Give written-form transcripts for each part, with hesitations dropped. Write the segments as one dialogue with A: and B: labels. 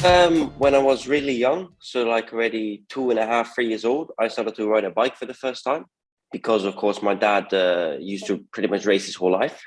A: When I was really young, so like already 2.5, 3 years old, I started to ride a bike for the first time because, of course, my dad used to pretty much race his whole life.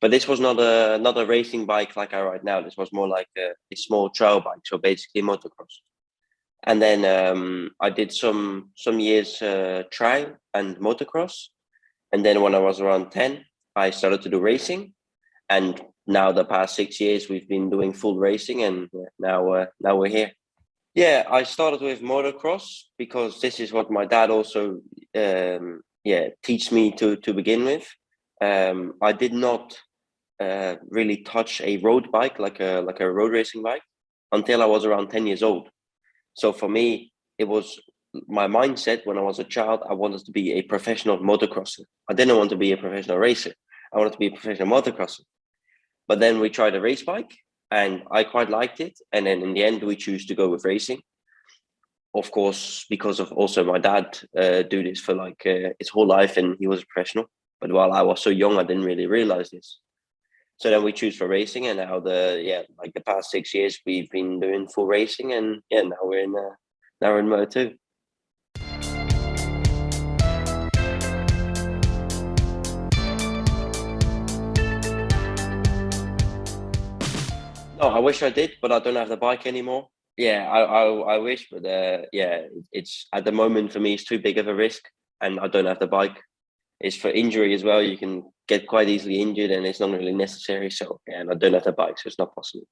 A: But this was not a racing bike like I ride now. This was more like a small trail bike, so basically motocross. And then I did some years trial and motocross, and then when I was around 10, I started to do racing. And now the past 6 years, we've been doing full racing, and now we're here. Yeah, I started with motocross because this is what my dad also teach me to begin with. I did not really touch a road bike like a road racing bike until I was around 10 years old. So for me, it was my mindset when I was a child. I wanted to be a professional motocrosser. I didn't want to be a professional racer. I wanted to be a professional motocrosser. But then we tried a race bike and I quite liked it. And then in the end, we choose to go with racing. Of course, because of also my dad do this for like his whole life, and he was a professional. But while I was so young, I didn't really realize this. So then we choose for racing, and now the past 6 years we've been doing full racing, and now we're in Moto2. No, I wish I did, but I don't have the bike anymore. Yeah, I wish, but it's at the moment for me it's too big of a risk, and I don't have the bike. It's for injury as well. You can get quite easily injured, and it's not really necessary. So yeah, and I don't have the bike, so it's not possible.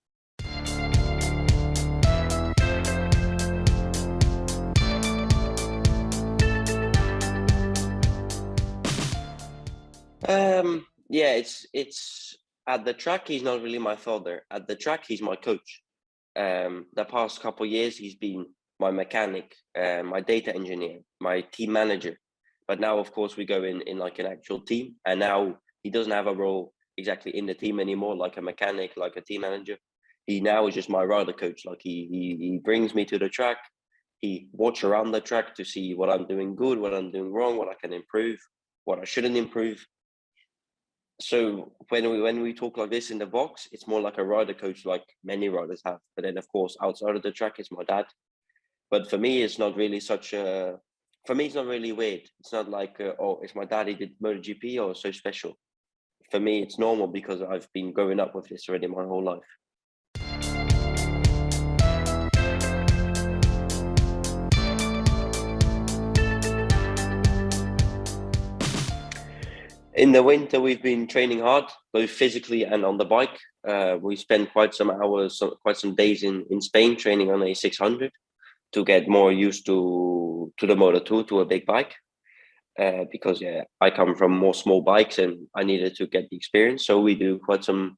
A: Yeah, it's at the track. He's not really my father. At the track, he's my coach. The past couple of years, he's been my mechanic, my data engineer, my team manager. But now, of course, we go in like an actual team, and now he doesn't have a role exactly in the team anymore, like a mechanic, like a team manager. He now is just my rider coach. Like he brings me to the track. He watch around the track to see what I'm doing good, what I'm doing wrong, what I can improve, what I shouldn't improve. So when we talk like this in the box, it's more like a rider coach, like many riders have. But then, of course, outside of the track, it's my dad. But for me, it's not really such a. For me, it's not really weird. It's not like, oh, it's my dad. He did MotoGP, or so special. For me, it's normal because I've been growing up with this already my whole life. In the winter, we've been training hard, both physically and on the bike. We spent quite some hours, quite some days in Spain training on a 600 to get more used to the Moto2, to a big bike. Because I come from more small bikes and I needed to get the experience. So we do quite some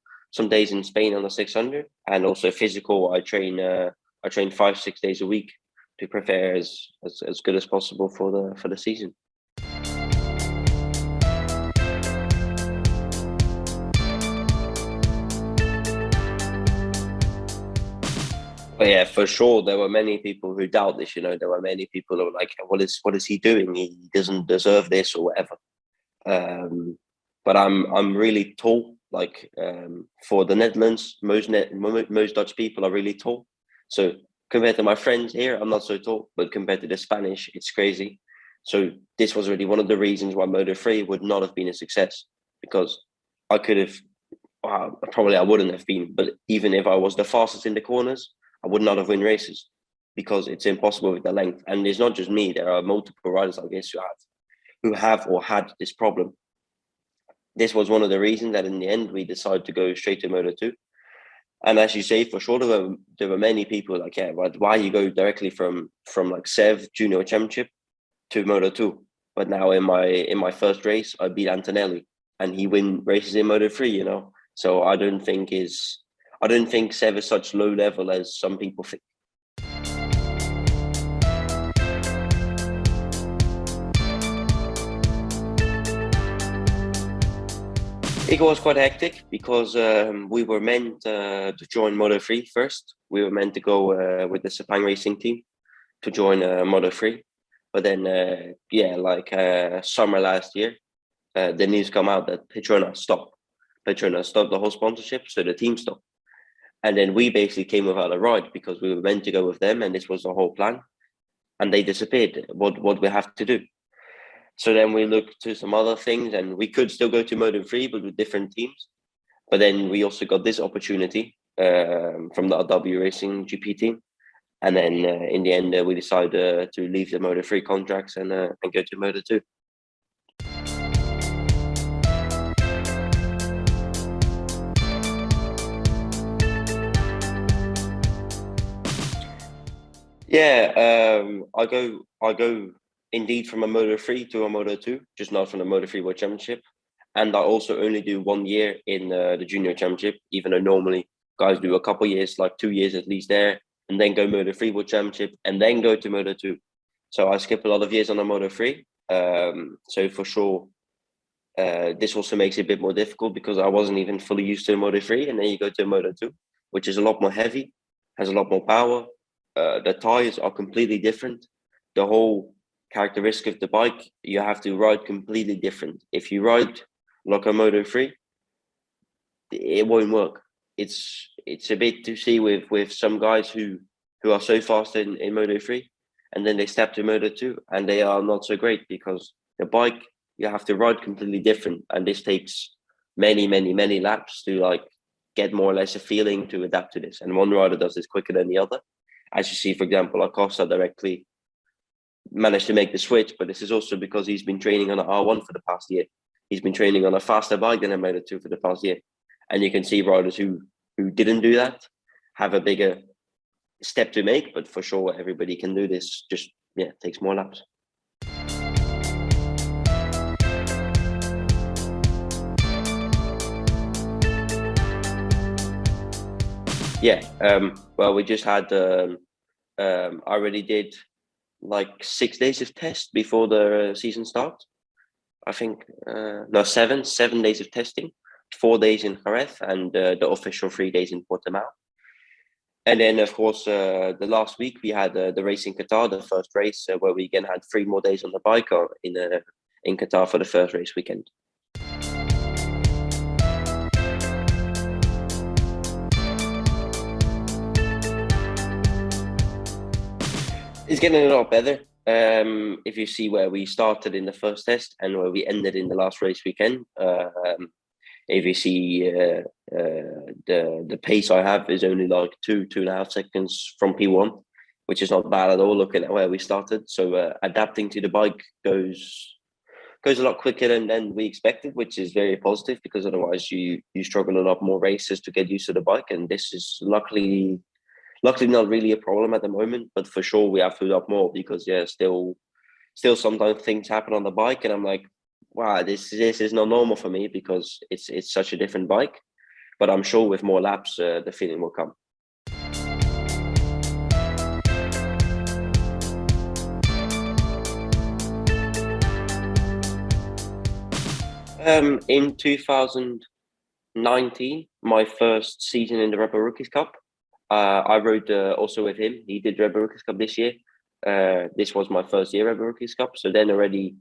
A: days in Spain on the 600, and also physical. I train 5-6 days a week to prepare as good as possible for the season. But yeah, for sure, there were many people who doubt this. There were many people who were like, what is he doing? He doesn't deserve this or whatever. But I'm really tall. Like for the Netherlands, most Dutch people are really tall. So compared to my friends here, I'm not so tall. But compared to the Spanish, it's crazy. So this was really one of the reasons why Moto3 would not have been a success, because I could have, probably I wouldn't have been. But even if I was the fastest in the corners, I would not have won races because it's impossible with the length. And it's not just me. There are multiple riders, I guess, who have or had this problem. This was one of the reasons that in the end we decided to go straight to Moto2. And as you say, for sure, there were many people like, yeah, why you go directly from like Sev Junior Championship to Moto2? But now in my first race, I beat Antonelli, and he win races in Moto3. So I don't think Sev is such low level as some people think. It was quite hectic because we were meant to join Moto3 first. We were meant to go with the Sepang racing team to join Moto3. But then, summer last year, the news come out that Petronas stopped. Petronas stopped the whole sponsorship, so the team stopped. And then we basically came without a ride because we were meant to go with them, and this was the whole plan. And they disappeared. What we have to do? So then we looked to some other things, and we could still go to Moto3, but with different teams. But then we also got this opportunity from the RW Racing GP team. And then in the end, we decided to leave the Moto3 contracts and go to Moto2. Yeah, I go indeed from a Moto3 to a Moto2, just not from the Moto3 World Championship. And I also only do 1 year in the Junior Championship, even though normally guys do a couple years, like 2 years at least there, and then go Moto3 World Championship, and then go to Moto2. So I skip a lot of years on the Moto3. So for sure, this also makes it a bit more difficult because I wasn't even fully used to the Moto3, and then you go to Moto2, which is a lot more heavy, has a lot more power. The tires are completely different. The whole characteristic of the bike, you have to ride completely different. If you ride like a Moto3, it won't work. It's a bit to see with some guys who are so fast in Moto3, and then they step to Moto2 and they are not so great because the bike, you have to ride completely different, and this takes many laps to like get more or less a feeling to adapt to this. And one rider does this quicker than the other. As you see, for example, Acosta directly managed to make the switch, but this is also because he's been training on an R1 for the past year. He's been training on a faster bike than a Moto2 for the past year. And you can see riders who didn't do that have a bigger step to make, but for sure everybody can do this, just takes more laps. Well, we just had I already did like 6 days of test before the season starts. I think no, 7 days of testing, 4 days in Jerez, and the official 3 days in Portimao. And then, of course, the last week we had the race in Qatar, the first race, where we again had 3 more days on the bike in Qatar for the first race weekend. It's getting a lot better. If you see where we started in the first test and where we ended in the last race weekend, if you see the pace I have is only like 2.5 seconds from P1, which is not bad at all looking at where we started. So adapting to the bike goes a lot quicker than we expected, which is very positive because otherwise you struggle a lot more races to get used to the bike. And this is luckily not really a problem at the moment, but for sure we have to do up more because still sometimes things happen on the bike and I'm like, wow, this is not normal for me because it's such a different bike. But I'm sure with more laps, the feeling will come. In 2019, my first season in the Red Bull Rookies Cup, I rode also with him. He did Red Bull Rookies Cup this year. This was my first year Red Bull Rookies Cup. So then already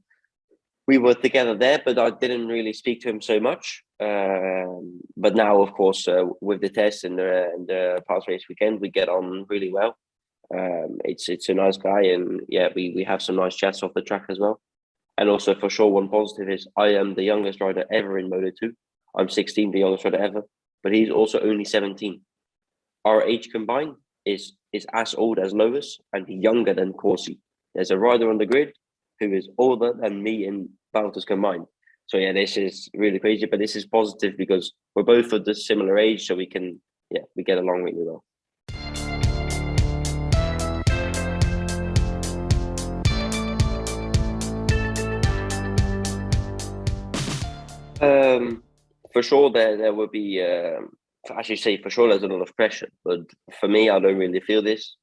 A: we were together there, but I didn't really speak to him so much. But now, of course, with the test and the past race weekend, we get on really well. It's a nice guy, and we have some nice chats off the track as well. And also, for sure, one positive is I am the youngest rider ever in Moto2. I'm 16, the youngest rider ever, but he's also only 17. Our age combined is as old as Lois and younger than Corsi. There's a rider on the grid who is older than me and Bounters combined. So this is really crazy, but this is positive because we're both of the similar age, so we can we get along really well. For sure, there will be. As you say, for sure, there's a lot of pressure. But for me, I don't really feel this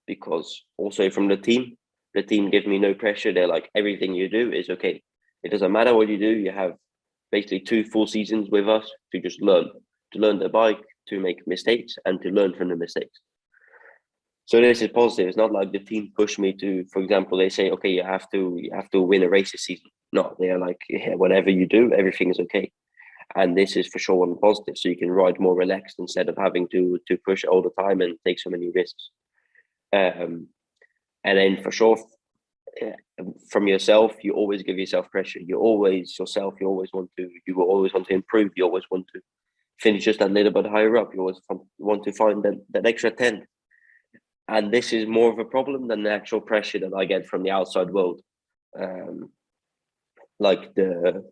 A: because also from the team gives me no pressure. They're like, everything you do is okay. It doesn't matter what you do. You have basically 2 full seasons with us to just learn the bike, to make mistakes, and to learn from the mistakes. So this is positive. It's not like the team push me to, for example, they say, okay, you have to win a race this season. No, they are like, whatever you do, everything is okay. and this is for sure one positive. So you can ride more relaxed instead of having to push all the time and take so many risks. And then for sure, from yourself, you always give yourself pressure. You always want to improve. You always want to finish just a little bit higher up. You always want to find that extra 10. And this is more of a problem than the actual pressure that I get from the outside world. Like the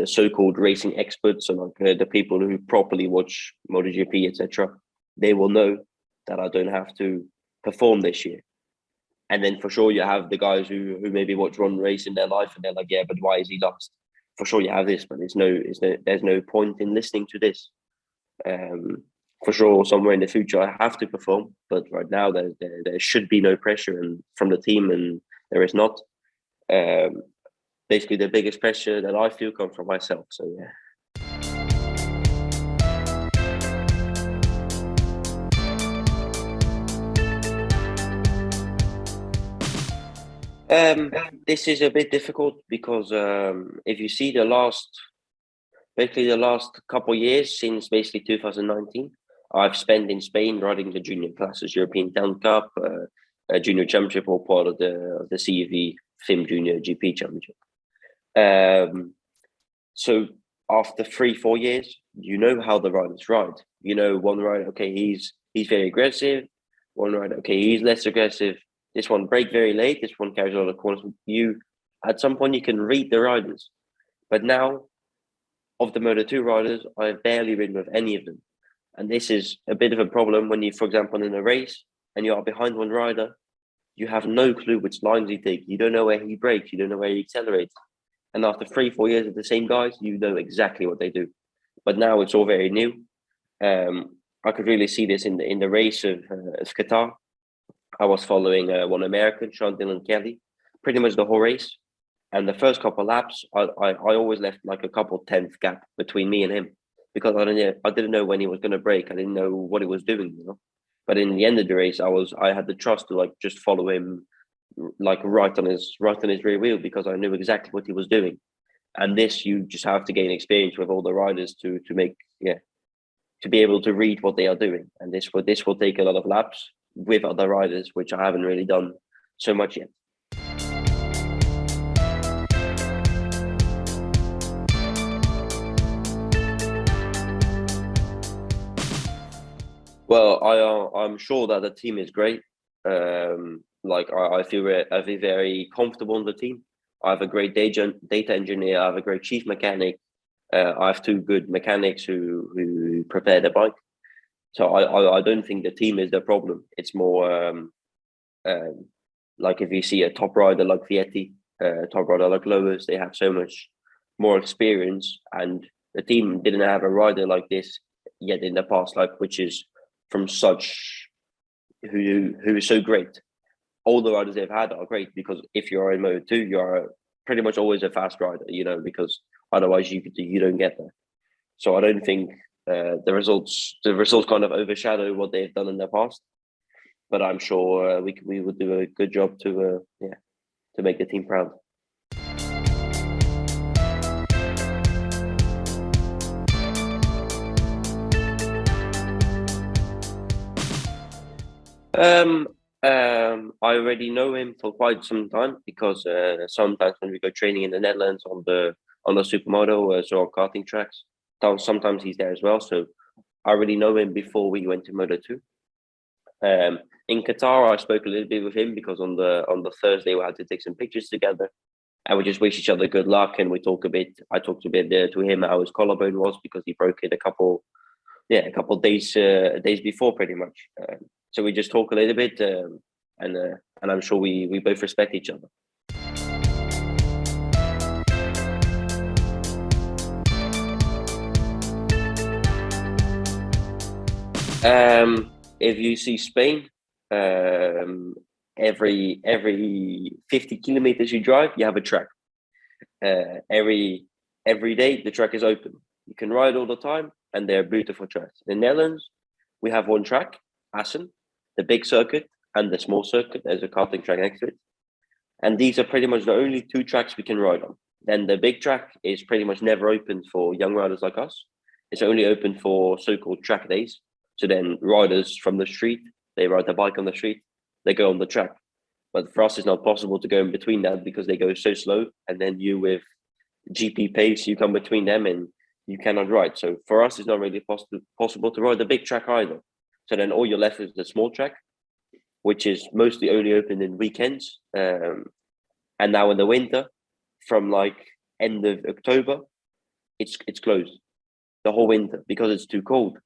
A: so-called racing experts, and like the people who properly watch MotoGP, etc., they will know that I don't have to perform this year. And then for sure you have the guys who maybe watch one race in their life and they're like, yeah, but why is he lost? For sure you have this, but there's no point in listening to this. For sure, somewhere in the future I have to perform, but right now there should be no pressure from the team, and there is not. Basically, the biggest pressure that I feel comes from myself. So yeah. This is a bit difficult because if you see the last couple of years since basically 2019, I've spent in Spain riding the junior classes, European Town Cup, Junior Championship, or part of the CEV FIM Junior GP Championship. So after 3-4 years, you know how the riders ride. You know, one rider, okay, he's very aggressive. One rider, okay, he's less aggressive. This one brake very late. This one carries a lot of corners. At some point, you can read the riders. But now, of the Moto2 riders, I've barely ridden with any of them. And this is a bit of a problem when you, for example, in a race and you are behind one rider, you have no clue which lines he takes. You don't know where he brakes. You don't know where he accelerates. And after 3-4 years of the same guys, you know exactly what they do. But now it's all very new. I could really see this in the race of Qatar. I was following one American, Sean Dylan Kelly, pretty much the whole race. And the first couple of laps, I always left like a couple 10th gap between me and him, because I didn't know when he was going to brake. I didn't know what he was doing, you know. But in the end of the race, I had the trust to like just follow him, like right on his rear wheel, because I knew exactly what he was doing. And this, you just have to gain experience with all the riders to be able to read what they are doing. And this will take a lot of laps with other riders, which I haven't really done so much yet. Well, I'm sure that the team is great. I feel very comfortable in the team. I have a great data engineer. I have a great chief mechanic. I have 2 good mechanics who prepare the bike. So I don't think the team is the problem. It's more like if you see a top rider like Vietti, top rider like Lewis, they have so much more experience, and the team didn't have a rider like this yet in the past, like which is from such who is so great. All the riders they've had are great, because if you're in Moto2, you're pretty much always a fast rider, you know, because otherwise you don't get there. So I don't think the results kind of overshadow what they've done in the past, but I'm sure we would do a good job to make the team proud. I already know him for quite some time, because sometimes when we go training in the Netherlands on the Supermoto, so on karting tracks, sometimes he's there as well. So I already know him before we went to Moto2. In Qatar, I spoke a little bit with him, because on the Thursday we had to take some pictures together, and we just wish each other good luck. And we talk a bit. I talked a bit to him how his collarbone was, because he broke it a couple days before, pretty much. So we just talk a little bit, and I'm sure we both respect each other. If you see Spain, every 50 kilometers you drive, you have a track. Every day the track is open. You can ride all the time, and they're beautiful tracks. In the Netherlands, we have one track, Assen, the big circuit, and the small circuit. There's a karting track next to it. And these are pretty much the only 2 tracks we can ride on. Then the big track is pretty much never open for young riders like us. It's only open for so-called track days. So then riders from the street, they ride the bike on the street, they go on the track. But for us, it's not possible to go in between that because they go so slow. And then you with GP pace, you come between them and you cannot ride. So for us, it's not really possible to ride the big track either. So then all you're left is the small track, which is mostly only open in weekends. And now in the winter, from like end of October, it's closed the whole winter because it's too cold.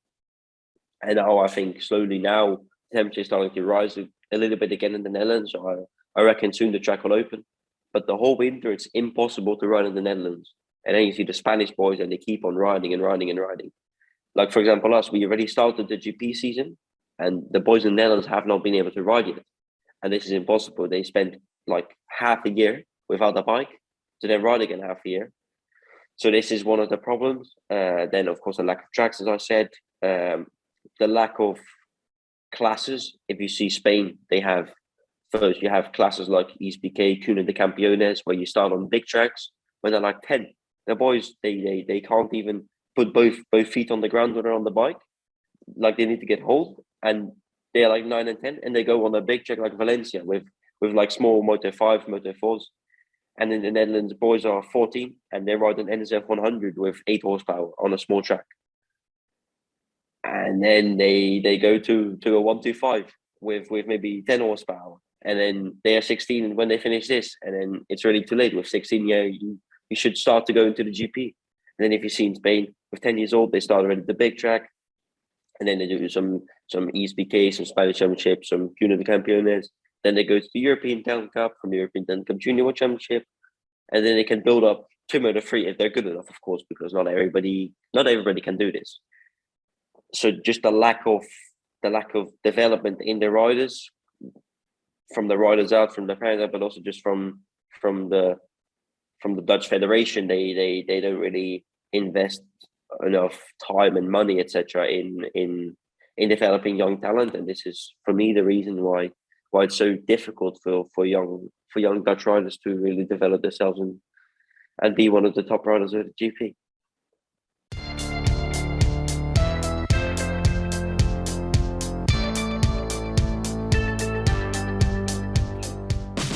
A: And now I think slowly now temperature is starting to rise a little bit again in the Netherlands. So I reckon soon the track will open. But the whole winter, it's impossible to ride in the Netherlands. And then you see the Spanish boys and they keep on riding and riding and riding. Like, for example, us, we already started the GP season and the boys in the Netherlands have not been able to ride yet. And this is impossible. They spent like half a year without a bike to then ride again half a year. So this is one of the problems. Then, of course, the lack of tracks, as I said, the lack of classes. If you see Spain, they have first, you have classes like ESBK, Cuna de Campeones, where you start on big tracks, where they're like 10. The boys, they can't even put both feet on the ground when they're on the bike. Like they need to get hold, and they're like 9 and 10, and they go on a big track like Valencia with like small Moto5, Moto4s. And in the Netherlands, boys are 14 and they ride an NSF 100 with 8 horsepower on a small track. And then they go to a 125 with maybe 10 horsepower. And then they are 16 when they finish this. And then it's really too late. With 16, yeah, you should start to go into the GP. And then if you see in Spain, with 10 years old, they start already the big track. And then they do some ESBK, some Spanish Championship, some Cuna de Campeones. Then they go to the European Talent Cup, from the European Talent Cup Junior World Championship, and then they can build up to Moto3 if they're good enough, of course, because not everybody can do this. So just the lack of development in the riders, from the riders out, from the parents out, but also just from the Dutch Federation, they don't really invest enough time and money, etc., in developing young talent, and this is for me the reason why it's so difficult for young Dutch riders to really develop themselves and be one of the top riders of the GP.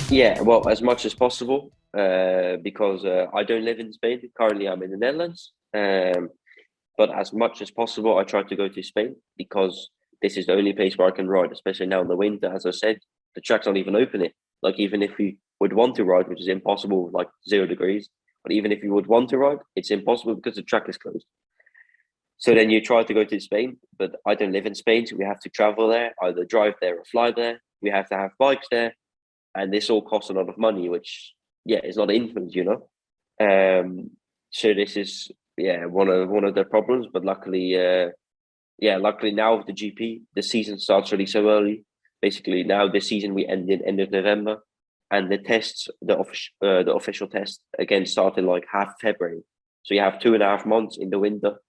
A: Yeah, well, as much as possible, because I don't live in Spain. Currently, I'm in the Netherlands. But as much as possible, I try to go to Spain because this is the only place where I can ride, especially now in the winter. As I said, the track's not even open it. Like, even if we would want to ride, which is impossible, like 0 degrees, but even if you would want to ride, it's impossible because the track is closed. So then you try to go to Spain, but I don't live in Spain, so we have to travel there, either drive there or fly there. We have to have bikes there, and this all costs a lot of money, which, yeah, is not infinite, you know. So this is, yeah, one of the problems. But luckily now with the GP, the season starts really so early. Basically, now this season we ended end of November, and the tests, the official test again started like half February. So you have 2.5 months in the winter.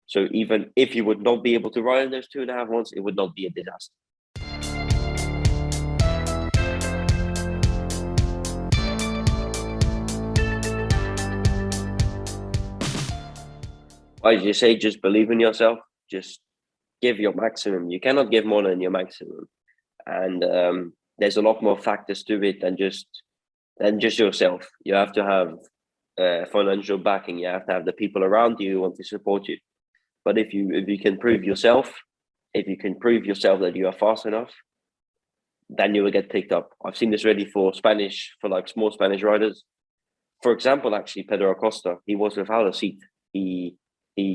A: So even if you would not be able to ride in those 2.5 months, it would not be a disaster. As you say, just believe in yourself. Just give your maximum. You cannot give more than your maximum. And there's a lot more factors to it than just yourself. You have to have financial backing. You have to have the people around you who want to support you. But if you can prove yourself, that you are fast enough, then you will get picked up. I've seen this already for like small Spanish riders. For example, actually, Pedro Acosta, he was without a seat. He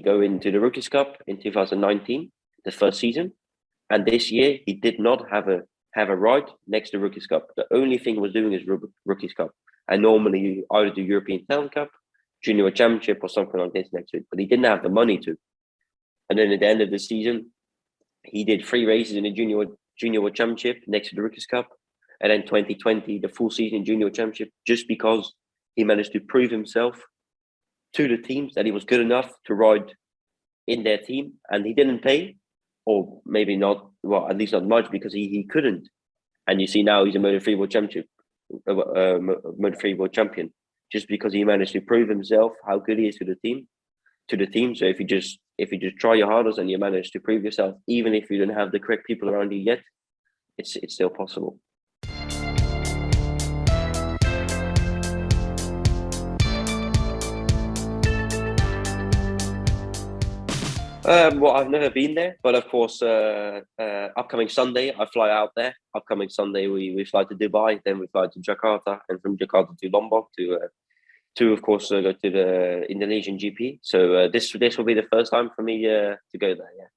A: go into the Rookies Cup in 2019, the first season, and this year he did not have a ride next to Rookies Cup. The only thing he was doing is Rookies Cup, and normally you either do European Talent Cup, Junior Championship, or something like this next to it. But he didn't have the money to. And then at the end of the season, he did 3 races in the Junior Championship next to the Rookies Cup, and then 2020 the full season Junior Championship, just because he managed to prove himself to the teams that he was good enough to ride in their team, and he didn't pay, or maybe not, well, at least not much, because he couldn't. And you see now he's a Moto3 World Championship, Moto3 World Champion. just because he managed to prove himself how good he is to the team. So if you just try your hardest and you manage to prove yourself, even if you don't have the correct people around you yet, it's still possible. Well, I've never been there, but of course, upcoming Sunday I fly out there. Upcoming Sunday we fly to Dubai, then we fly to Jakarta, and from Jakarta to Lombok to of course go to the Indonesian GP. So this will be the first time for me to go there. Yeah.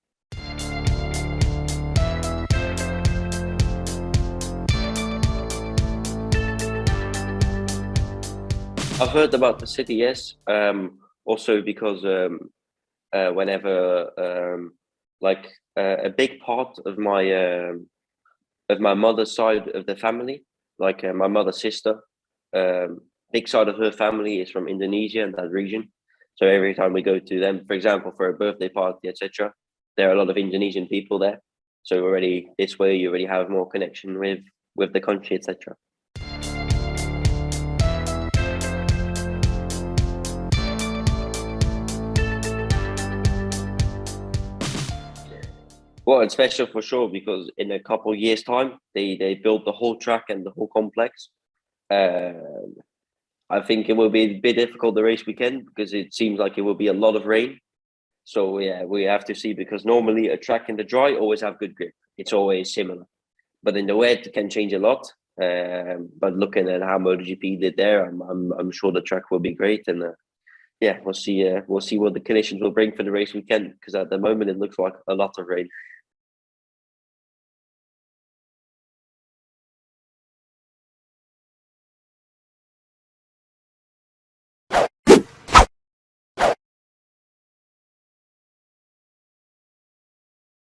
A: I've heard about the city, yes. Also because whenever a big part of my mother's side of the family, like my mother's sister, big side of her family is from Indonesia and that region. So every time we go to them, for example, for a birthday party, etc., there are a lot of Indonesian people there. So already this way, you already have more connection with the country, etc. Well, it's special for sure because in a couple of years' time, they built the whole track and the whole complex. I think it will be a bit difficult the race weekend because it seems like it will be a lot of rain. So yeah, we have to see, because normally a track in the dry always have good grip. It's always similar, but in the wet it can change a lot. But looking at how MotoGP did there, I'm sure the track will be great, and yeah, we'll see what the conditions will bring for the race weekend, because at the moment it looks like a lot of rain.